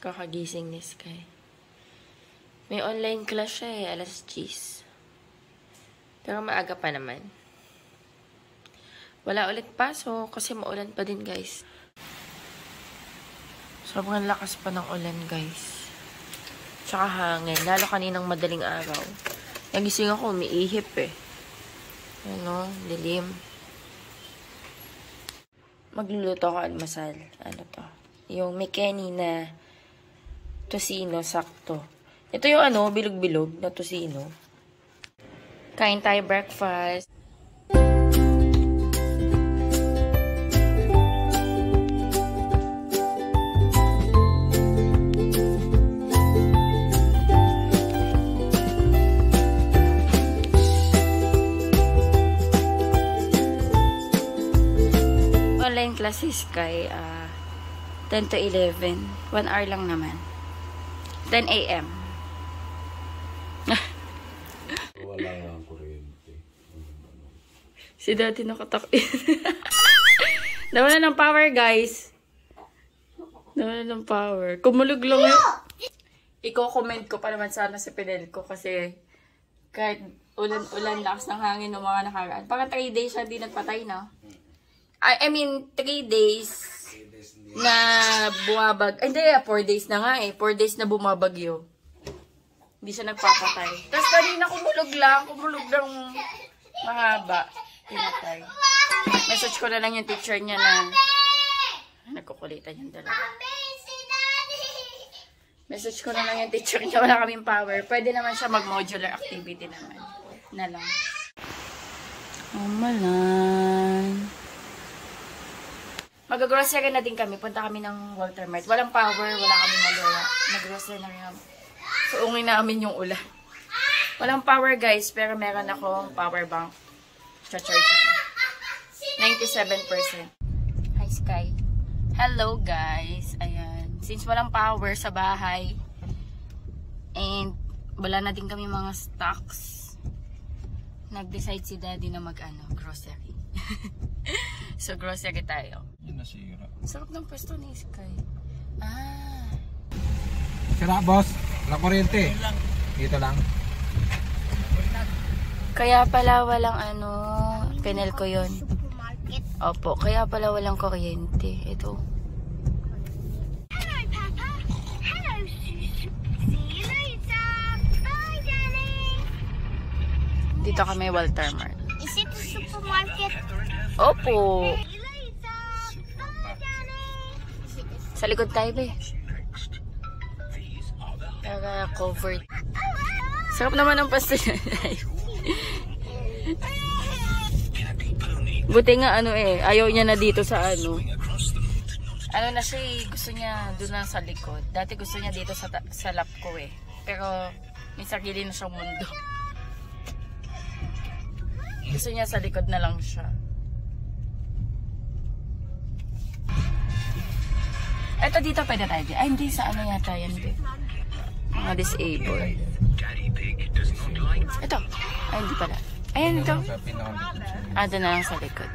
Kakagising ni Sky. May online class siya eh, alas 10. Pero maaga pa naman. Wala ulit pasok kasi maulan pa din, guys. Sobrang lakas pa ng ulan, guys. Tsaka hangin. Lalo kaninang madaling araw. Nagising ako, umiihip eh. Ano, dilim. Magluluto ako almasal. Ano to? Yung McKenny na tocino, sakto. Ito yung ano, bilog-bilog na tocino. Kain tayo breakfast. Online classes kay 10 to 11. 1 hour lang naman. 10 a.m. Wala ang kuryente. Si Daddy nakatakit. Nawala ng power, guys. Nawala ng power. Kumulog lang yun. Iko-comment ko pa naman sana sa Pinel ko kasi kahit ulan-ulan, lakas ng hangin ng mga nakaraan. Parang 3 days siya di nagpatay, no? I mean, 3 days na bumabag. Ay, hindi, 4 days na nga eh. 4 days na bumabagyo. Hindi siya nagpapatay. Tapos kanina kumulog lang mahaba. Pinatay. Message ko na lang yung teacher niya na nagkukulitan yung dalawa. Message ko na lang yung teacher niya, wala kaming power. Pwede naman siya mag-modular activity naman. Na lang. Malan. Mag-grocery na din kami. Punta kami ng Walter Mart. Walang power, wala kami magawa. Mag-grocery na rin kami. Suungin namin yung ulan. Walang power, guys, pero meron akong power bank. Cha-charge ako. 97%. Hi, Sky. Hello, guys. Ayan. Since walang power sa bahay, and wala na din kami mga stocks, nag-decide si Daddy na grocery. So, grocery tayo. Yun nasira. Sarap ng pwesto ni Sky. Sira, boss. Walang kuryente. Dito lang. Kaya pala walang Pinel ko yun. Opo, kaya pala walang kuryente. Ito. Hello, Papa. Hello, Susu. See you later. Bye, Daddy. Dito kami Walter Mart. Is it a supermarket? Opo. See you later. Bye, Daddy. Sa likod tayo, be. Para covered. Sarap naman ang pasta niya. Buti nga ayaw niya na dito sa Ano na siya gusto niya doon lang sa likod. Dati gusto niya dito sa lap ko eh. Pero may sarili na siyang mundo. Gusto niya sa likod na lang siya. Ito dito pwede tayo. Ay hindi, sa yata yan din. Mga disabled. Ito. Ay hindi pala. Ayan ito. Doon na lang sa likod.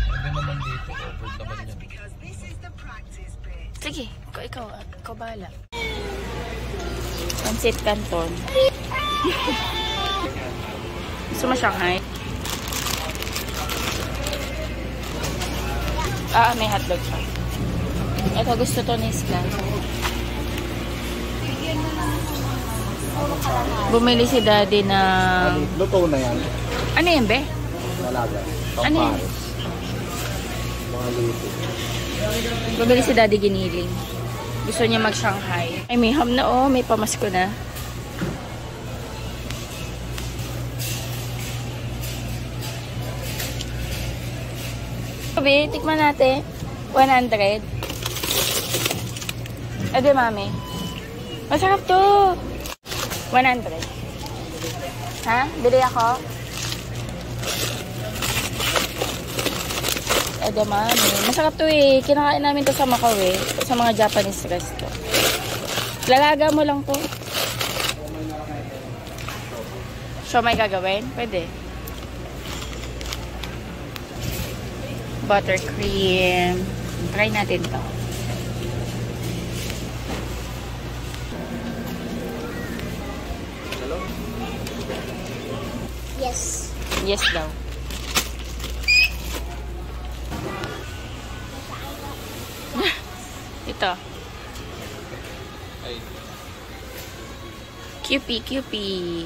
Pwede naman dito. Open naman yan. Sige, ikaw bahala. Pancit Canton. Gusto mo Shanghai? May hotdog siya. Ito gusto to ni Sky. Bumili si Daddy ng... Luto na yan. Ano yan, be? Talaga. Ano yan? Mga luto. Bumili si Daddy giniling. Gusto niya mag-Shanghai. Ay, may ham na may pamasko na. Be, tikman natin. 100. Ade, mami. Masarap to. 100. Ha? Bili ako? Ade, mami. Masarap to eh. Kinakain namin to sa Macau eh. Sa mga Japanese resto. Lalaga mo lang to. So, may gagawin? Pwede. Buttercream. Try natin to. Yes. Yes daw. Ito. Cupie, Cupie.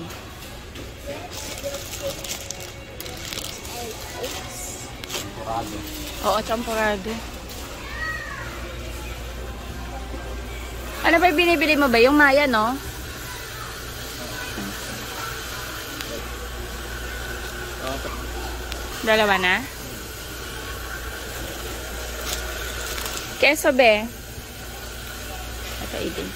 Oo, champurado. Ano ba yung binibili mo ba? Yung Maya, no? Dalawa na? Keso, be. Ito, idin.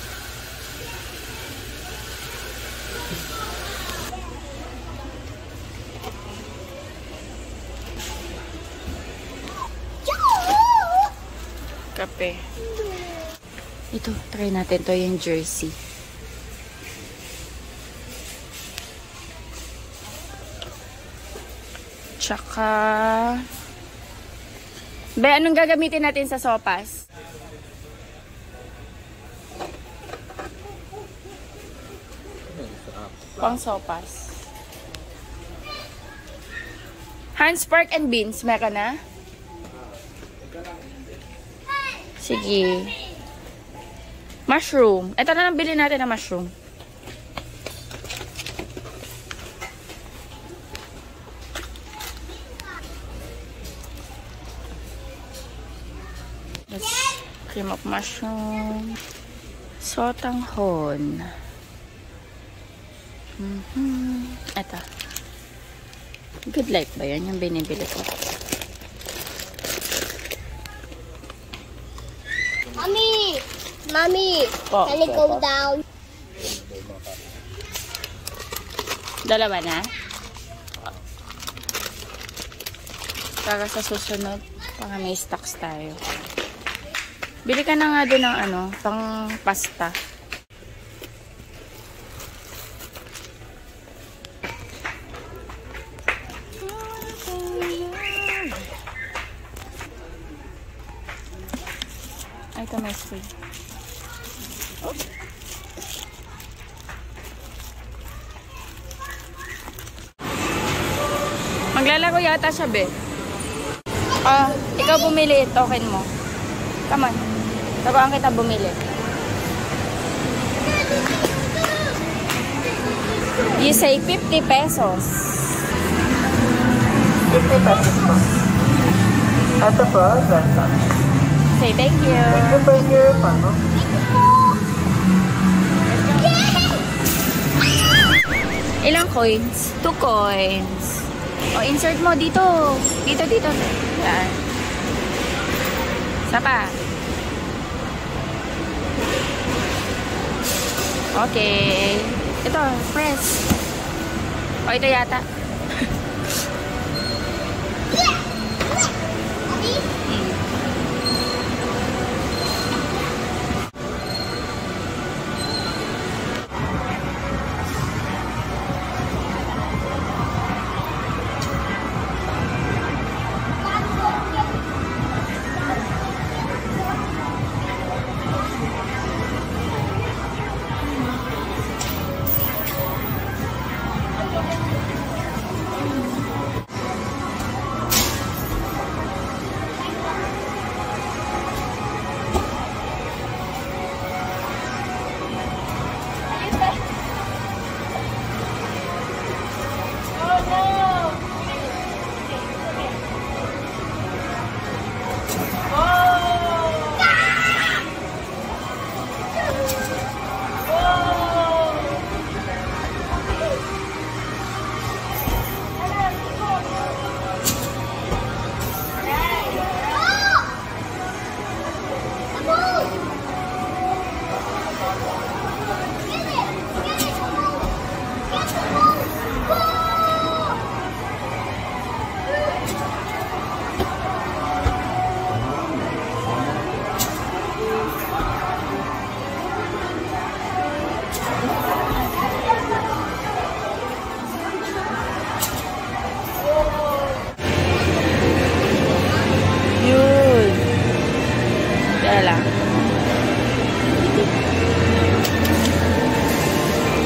Kape. Ito, try natin to yung jersey. Tsaka... Be, anong gagamitin natin sa sopas? Pang sopas. Hans, pork and beans. Meron na? Sige. Mushroom. Ito na lang bilhin natin na mushroom. Cream of mushroom. Sotanghon. Ito. Good life ba yan? Yung binibili ko. Mommy! Mommy! Po, Can it po, go po. down? Dalawa na? Para sa susunod, para may stocks tayo. Bili ka na nga din ng ano, pang pasta. Ay, ito may spray. Maglalaro yata siya, be. Ikaw bumili, token mo. Come on. Tabahan kita bumili. You say 50 pesos. 50 pesos po. Ito po, benta. Say thank you. Thank you, paano? Ilang coins? 2 coins. O, insert mo dito. Dito. Yan. Isa pa. Okay. Ito, press. O, ito yata.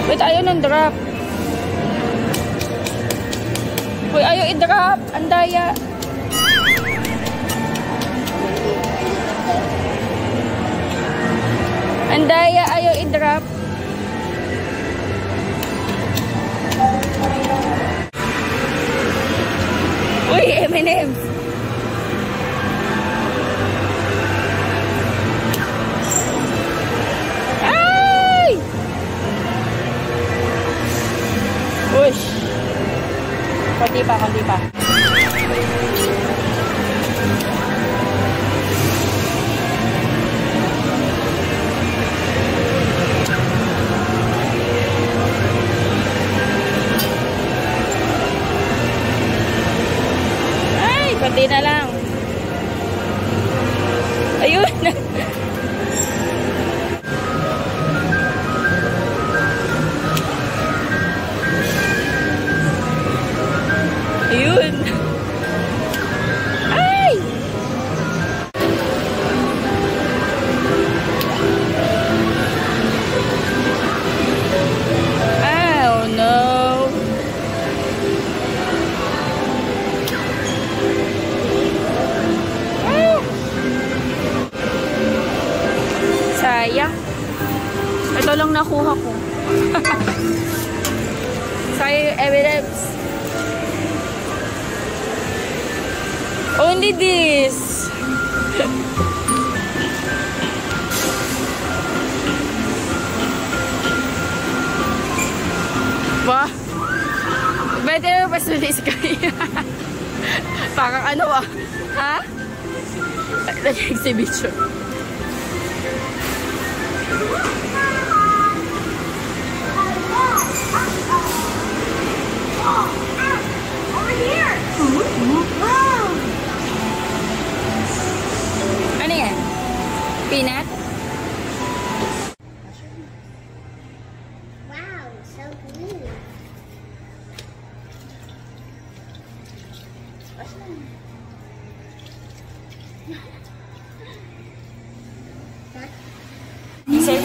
Wait, ayaw nang drop. Uy, ayaw i-drop. Ang daya. Ang daya, ayaw i-drop. Uy, M&M's. Ay! Push. Konti pa, konti pa. Ay, konti na lang. Ayun. Ayun. Ay! Oh no. Ah! Sayang. Ito lang nakuha ko. Sayang yung evidence. Only this. Wah. Better na pas na this guy. Parang ano ah. Ha? Exhibition. Over here. Wow. Ano yan? Peanut? Wow, so green. Insert.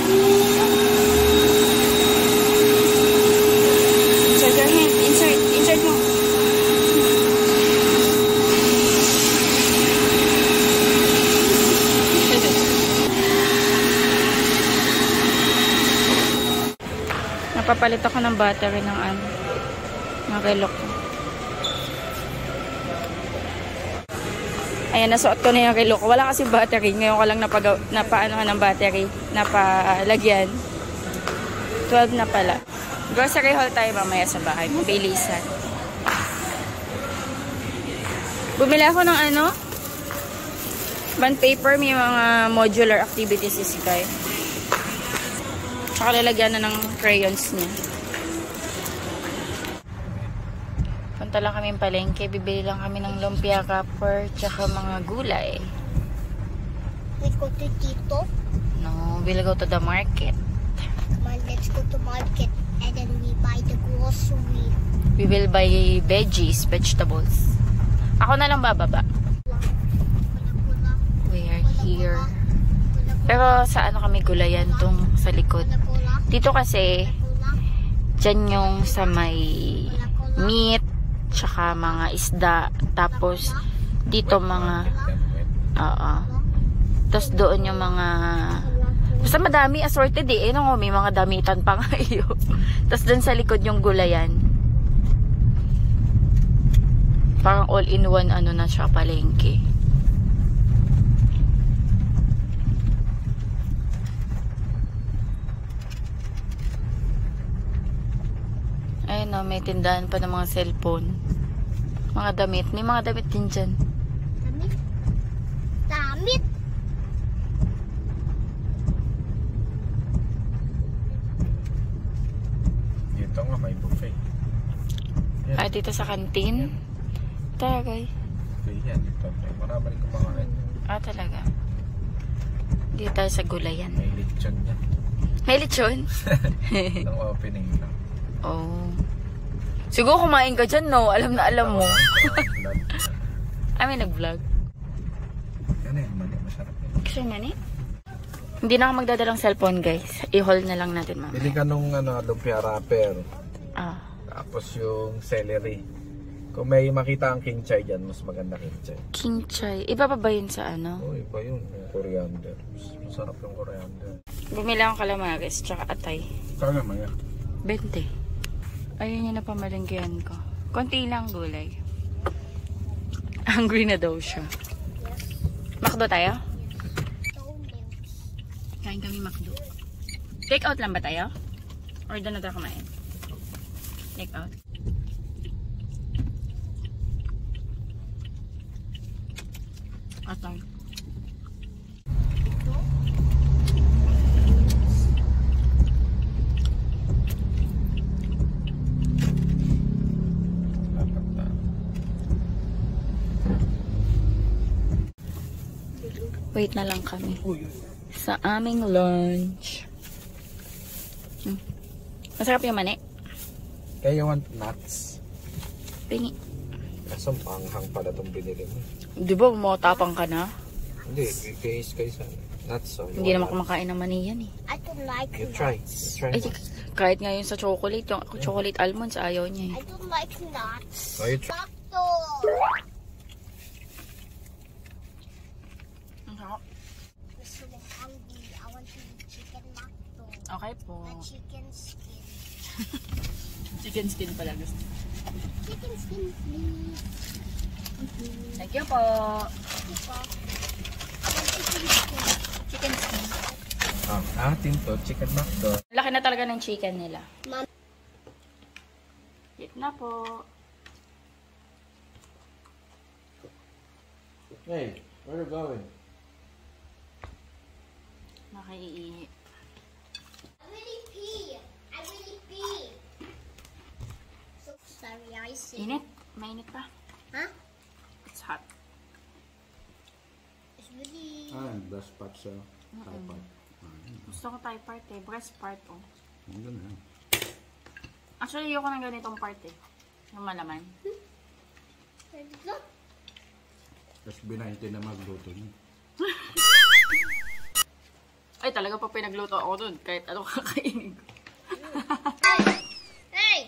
Insert your hand. Insert. Insert mo. Napapalit ako ng battery ng relo ko. Ayan, nasuot ko na yung relo ko. Wala kasi battery. Ngayon ko lang napaano ng battery. Napalagyan. 12 na pala. Grocery haul tayo mamaya sa bahay. Mabilisan. Bumili ako ng bond paper. May mga modular activities si Sky. Tsaka lalagyan na ng crayons niya. Punta lang kami palengke. Bibili lang kami ng lumpia wrapper tsaka mga gulay. Let's go to Tito. No, we'll go to the market. Come on, let's go to market and then we buy the grocery. We will buy veggies, vegetables. Ako na lang bababa. We are here. Pero sa ano kami gulayan tong sa likod. Dito kasi, dyan yung sa may meat, tsaka mga isda. Tapos, dito mga, tapos doon yung mga, basta madami assorted eh. Ano, may mga damitan pa nga iyo. Tapos doon sa likod yung gulayan. Parang all-in-one na siya palengke. Ayun o, may tindahan pa ng mga cellphone. Mga damit. May mga damit din dyan. Damit? Damit? Dito nga may buffet. Yan. Ah, dito sa kantin? Tagay. Buffet yan. Dito. May marami rin kumakain. Ah, talaga. Dito tayo sa gulayan. May lechon yan. May lechon? Nang opening lang. Oh. Siguro kumain ka dyan, no? Alam na alam mo. May nag-vlog. Yan eh, mali. Masarap yan. Gusto mo mani? Hindi na ako magdadalang cellphone, guys. I-haul na lang natin, mama. Bili ka nung lumpia wrapper. Ah. Tapos yung celery. Kung may makita ang king chai dyan, mas maganda king chai. King chai. Iba pa ba yun sa ano? Oh, iba yun. Yung coriander. Masarap yung coriander. Bumili akong calamares, tsaka atay. Kaya naman yan. 20. Ayun yung napamalengkehan ko. Konti lang gulay. Hungry na daw siya. Makdo tayo? Kain kami makdo. Take out lang ba tayo? Or doon na tayo kumain? Take out. Atay. Wait na lang kami sa aming lunch. Masarap yung mani. Kaya you want nuts? Pingi. Kaso panghang pala itong binili mo. Di ba matapang ka na? Hindi, case kayo sa nuts. So Hindi naman kumakain ng mani yan eh. I don't like You nuts. try. You try. Ay, kahit ngayon sa chocolate, yung chocolate almonds, ayaw niya eh. I don't like nuts. So you try. Macdo. I'm so hungry. I want to eat chicken macdo. Okay po. A chicken skin. Chicken skin pala gusto. Chicken skin, please. Thank you po. Diba? I want chicken skin. Chicken skin. Atin to, chicken macdo. Laki na talaga ng chicken nila. Mom. Eat na po. Hey, where are you going? Nakaiihi. I really pee. I really pee. So sorry, I see. Init? Mainit pa? Huh? It's hot. It's really. Best part sa Thai part. Gusto ko Thai part eh. Breast part oh. Ang ganda. Actually, ayoko ng ganitong part eh. Yung malaman. Look. Tapos B90 na magluto niya. Ay, talaga pa pinagluto ako dun. Kahit ano kakainin ko. Hey.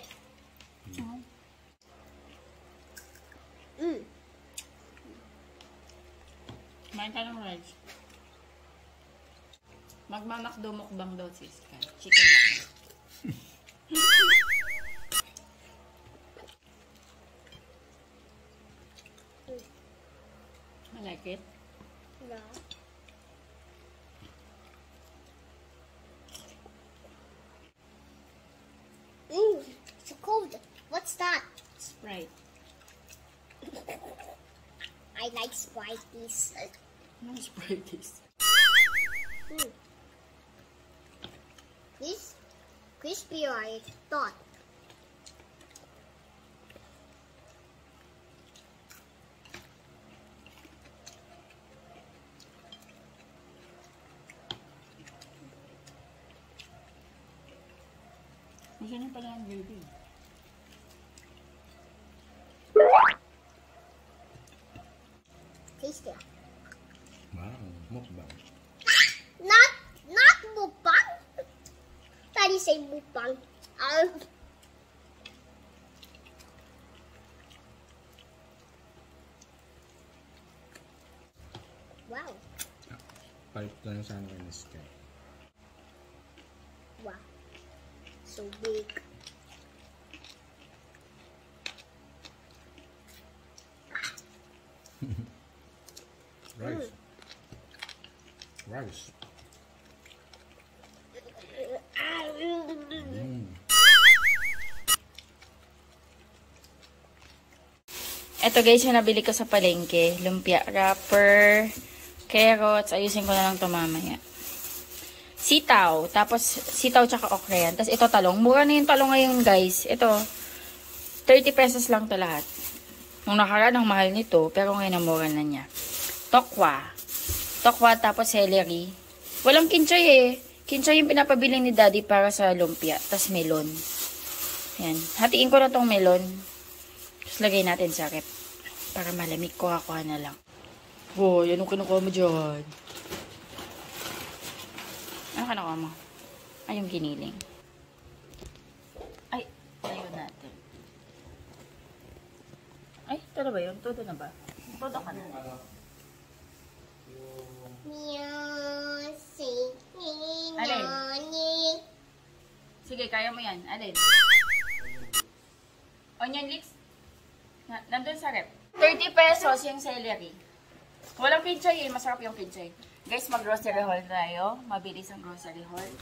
Kumain ka ng rice. Magmamakdo mukbang daw sis. Chicken makdo. I like it. No. It's cold. What's that? Sprite. I like Spriteys. Ano Sprite is? This crispy I thought. Gusto niyo pala ang baby. Tasty. Wow, mukbang. Not mukbang. Daddy say mukbang. Wow. Palit lang sana kayo na sky. Wow. So big. Rice. Rice. Ito guys, yung nabili ko sa palengke. Lumpia wrapper, carrots. Ayusin ko na lang ito mamaya. Sitaw. Tapos, sitaw tsaka okra yan. Tapos ito talong. Mura na yung talong ngayon guys. Ito, 30 pesos lang to lahat. Nung nakaraan, ang mahal nito. Pero ngayon, ang mura na niya. Tokwa. Tokwa tapos celery. Walang kinchay eh. Kinchay yung pinapabili ni daddy para sa lumpia. Tapos melon. Yan. Hatiin ko na tong melon. Tapos lagay natin sa rep. Para malamig ko na lang. Wow, yan ang kinukuha mo dyan. Ano ka nakuha mo? Ay, yung giniling. Ay, tayo natin. Ay, todo ba yun? Todo na ba? Todo ka na. Music. Alin? Sige, kaya mo yan. Alin? Onion leeks? Nandun sa rep. 30 pesos yung celery. Walang kinchay eh. Masarap yung kinchay. Guys, mag-grocery haul tayo. Mabilis ang grocery haul.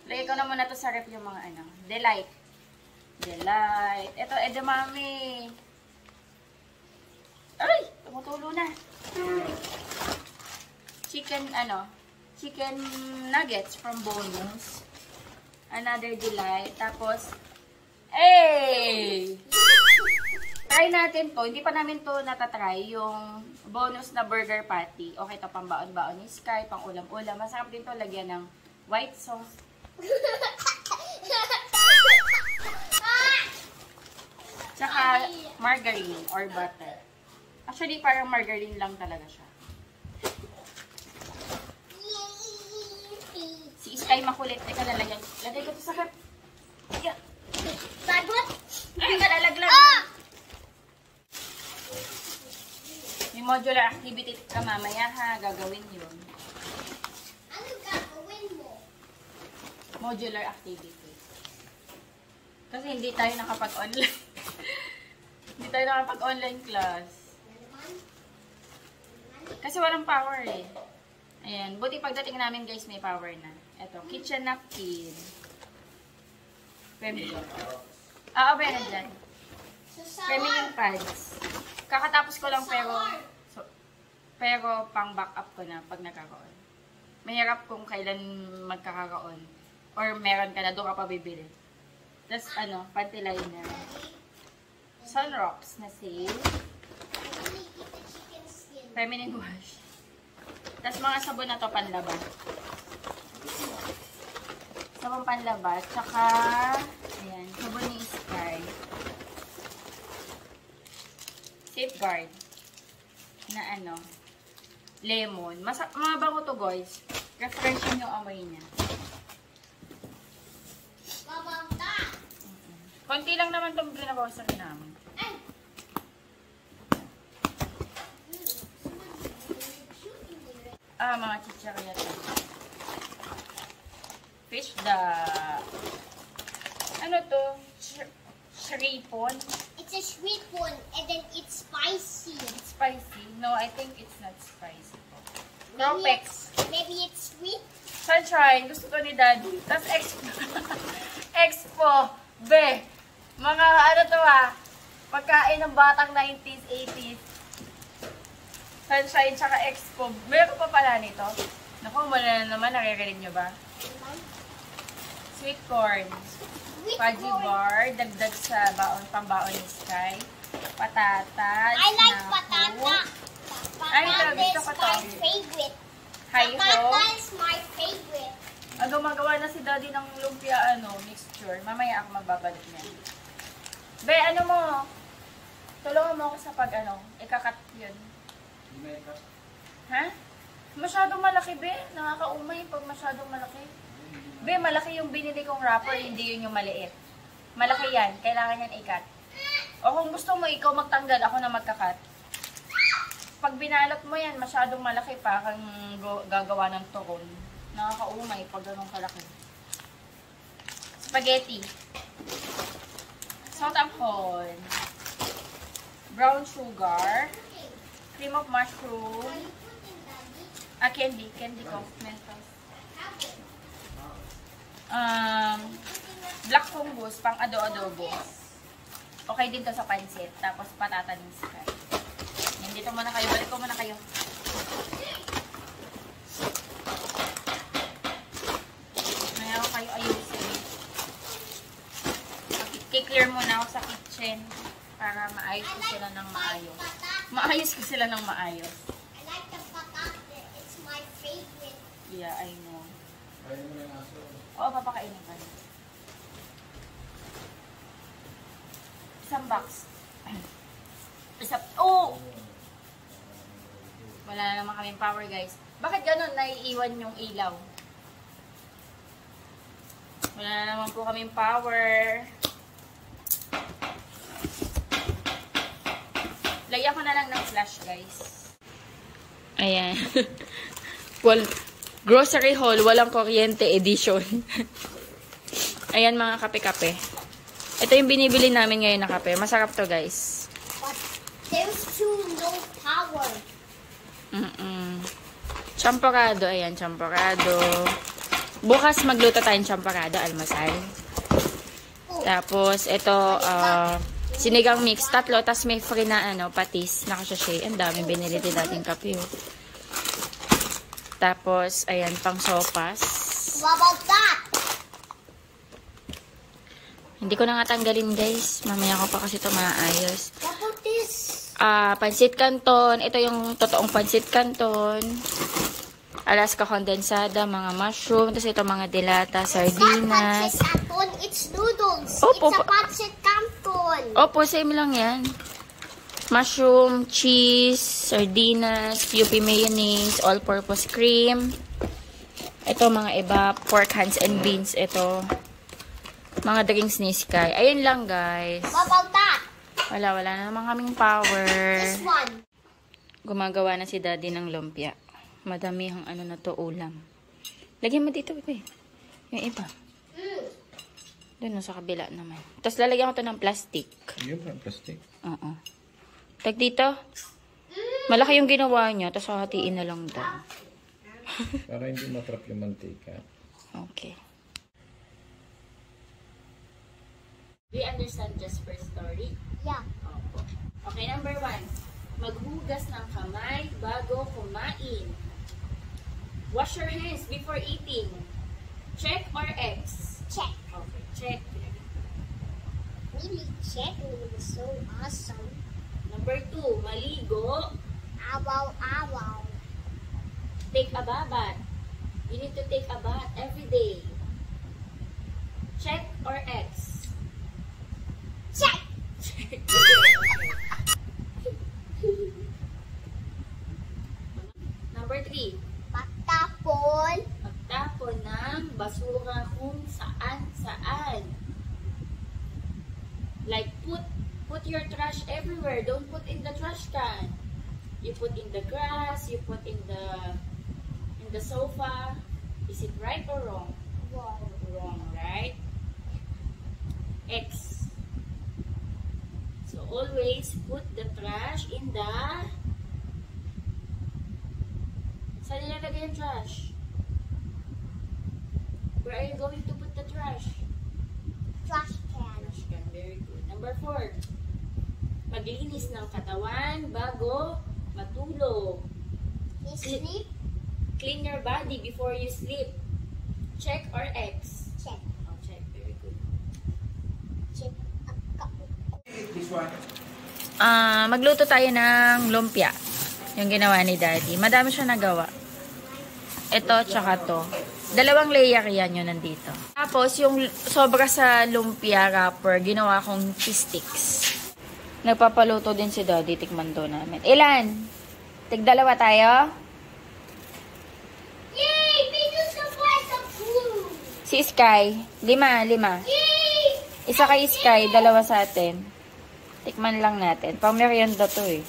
Lagay ko na muna to sa rep yung mga ano. Delight. Delight. Ito, edamame. Ay! Tumutulo na. Chicken nuggets from Bonus. Another delight. Tapos, try natin to. Hindi pa namin to natatry. Yung bonus na burger patty. Okay, to pang baon-baon ni Sky, pang ulam-ulam. Masarap din to lagyan ng white sauce. Tsaka margarine or butter. Actually, parang margarine lang talaga siya. Si Sky makulit. Teka, lalagyan. Lagay ko to sa cup. Yeah. Bagot? Ay, nalalaglag. May modular activity ka mamaya ha. Gagawin yun. Ano gagawin mo? Modular activity. Kasi hindi tayo nakapag-online. Hindi tayo nakapag-online class. Kasi walang power eh. Ayan. Buti pagdating namin guys, may power na. Ito, kitchen napkin. Feminine. Meron dyan. Feminine pads. Kakatapos ko lang pero pang backup ko na pag nagkakaon. Mahirap kung kailan magkakaroon. Or meron ka na, doon ka pa bibili. Tapos panty liner. Sunrocks na sale. Feminine wash. Tapos mga sabon na to panlaba. Sabon panlaba. Tsaka, ayan, sabon ni Sky. Safeguard. Na lemon. Mabango to guys. Refreshing yung amoy niya. Babangga. Konti lang naman itong ginabawasan namin. Mga chichirya to. Fish da. Ano to? Shripon? It's a sweet one, and then it's spicy. It's spicy. No, I think it's not spicy. Maybe Tropex. Maybe it's sweet. Sunshine. Gusto to ni Daddy. Tapos Expo. Be. Mga pagkain ng batang 90s, 80s. Sunshine tsaka Expo. Meron pa pala nito. Naku, wala na naman. Naririnig nyo ba? Sweet corn. Fudgy bar. Dagdag sa pambaon ni Sky. Patatas. I like naku. patata. Ay, ito, Patata gusto is ko to. my favorite. Hi-ho. Patata is my favorite. Gumagawa na si Daddy ng lumpia mixture. Mamaya ako magbabalik niyan. Be, tulungan mo ako sa ikakat yun. Ha? Masyadong malaki, Be. Nakakaumay pag masyadong malaki. Be, malaki yung binili kong wrapper, hindi yun yung maliit. Malaki yan. Kailangan yan ikat. O kung gusto mo, ikaw magtanggal, ako na magkakat. Pag binalot mo yan, masyadong malaki pa kang gagawa ng turon. Nakakaumay pag ganun kalaki. Spaghetti. Salt and corn. Brown sugar. Cream of mushroom. Candy ko. Mentos. Black fungus, pang adobo. Okay din to sa pansit. Tapos patata ni Sky. Yan, dito muna kayo. Balik ko muna kayo. Ngayon kayo ayusin. I-clear muna ako sa kitchen para maayos ko sila ng maayos. Maayos ko sila ng maayos. I like the patata. It's my favorite. Yeah, I know. Oo, papakainin ka na. Isang box. Wala na naman kaming power, guys. Bakit ganun naiiwan yung ilaw? Wala na naman po kaming power. Lagyan ko na lang ng flash, guys. Ayan. Well, grocery haul, walang kuryente edition. Ayan mga kape-kape. Ito yung binibili namin ngayon na kape. Masarap to, guys. But there's too no power. Champorado. Ayan, champorado. Bukas magluto tayong champorado, almasal. Tapos, ito, sinigang mix. Tatlo, tas may free na, patis. Nakasashay. Ang dami binili din dating kape, oh. Tapos, ayan, pang sopas. What about that? Hindi ko na nga tanggalin, guys. Mamaya ko pa kasi ito maayos. What about this? Pansit canton. Ito yung totoong pansit canton. Alaska condensada, mga mushroom. Tapos ito mga dilata, It's not sardinas. pancit canton, it's noodles. Opo. It's a pancit canton. Opo, same lang yan. Mushroom, cheese, sardinas, UP mayonnaise, all-purpose cream. Ito mga iba, pork hands and beans. Ito, mga drinks ni Sky. Ayun lang, guys. What about that? Wala na naman kaming power. This one. Gumagawa na si Daddy ng lumpia. Madamihang na to, ulam. Lagyan mo dito, eh. Yung iba. Doon sa kabila naman. Tapos lalagyan ko to ng plastic. Yung plastic. Oo. Tag dito. Malaki yung ginawa niya. Tapos hahatiin na lang daw. Para hindi matrap yung mantika. Okay. Do you understand Jasper's story? Yeah. Opo. Okay, number 1. Maghugas ng kamay bago kumain. Wash your hands before eating. Check or X? Check. Okay, check. Really check. It was so awesome. Number 2, maligo. Ow, ow. Take a bath. You need to take a bath every day. Check or X? Check. Number 3, Patapon. magtapon ng basura kung saan-saan. Like put your trash everywhere. Don't put in the trash can. You put in the grass, you put in the sofa. Is it right or wrong? Wow. Wrong, right? X. So always put the trash in the... Saan nilalagay yung trash? Where are you going to put the trash? Trash can. Trash can, very good. Number 4. Maglinis ng katawan bago matulog. You sleep. Clean your body before you sleep. Check or X? Check. Oh, check. Very good. Check. This one. Magluto tayo ng lumpia. Yung ginawa ni Daddy. Madami siya nagawa. Ito, tsaka to. 2 layer yan yun nandito. Tapos, yung sobra sa lumpia wrapper, ginawa kong cheese sticks. Nagpapaluto din si Daddy. Tikman doon namin. Ilan? Tig 2 tayo? Yay! Because the white of blue. Si Sky. 5. Yay! Isa kay Sky, 2 sa atin. Tikman lang natin. Pang merienda to eh.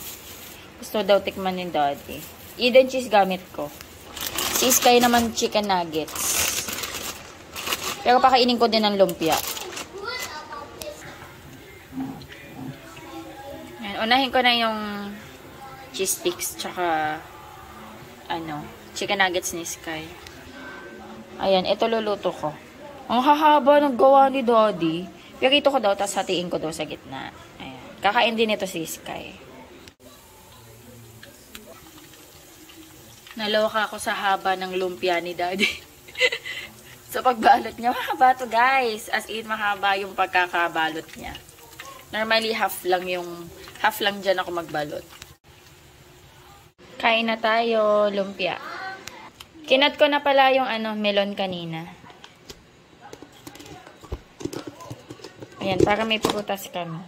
Gusto daw tikman ni Daddy. Eden cheese gamit ko. Si Sky naman chicken nuggets. Pero pakainin ko din ng lumpia. What about this? Yan, unahin ko na yung cheese sticks tsaka chicken nuggets ni Sky. Ayan, ito luluto ko. Ang hahaba ng gawa ni Daddy. Pero ito ko daw, tapos hatiin ko daw sa gitna. Ayan. Kakain din ito si Sky. Naloka ako sa haba ng lumpia ni Daddy. So, pagbalot niya, mahaba to guys. As in, mahaba yung pagkakabalot niya. Normally, half lang dyan ako magbalot. Kain na tayo, lumpia. Kinat ko na pala yung melon kanina. Ayan, para may prutas kami.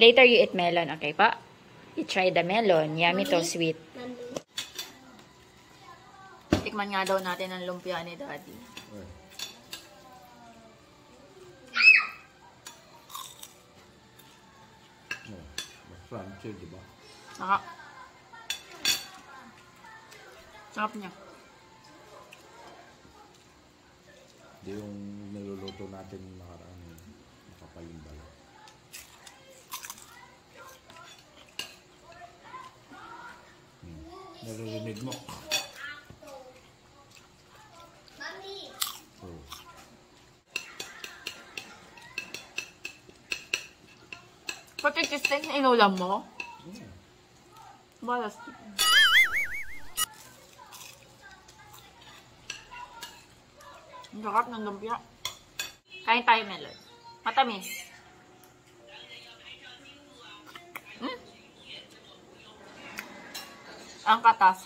Later, you eat melon, okay pa? You try the melon. Yummy to, sweet. Mommy. Tikman nga daw natin ang lumpia ni Daddy. Crunchy, di ba? Sarap. Sarap niya. Hindi yung niluluto natin nakaraan. Nakapalimbala. Naririnig mo. Mommy. Oh. Pati cheese steak na inulam mo? Balas. Ang sarap ng lumpia. Kain tayo, Melon. Matamis. Ang katas.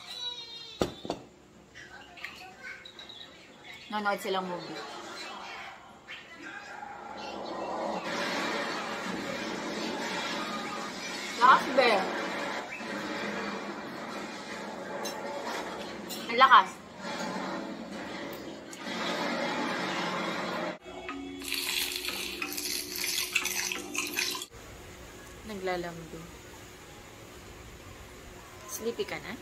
Nanood silang movie. Lakas, Bear. Ang lakas. Naglalambing. Sleepy ka na?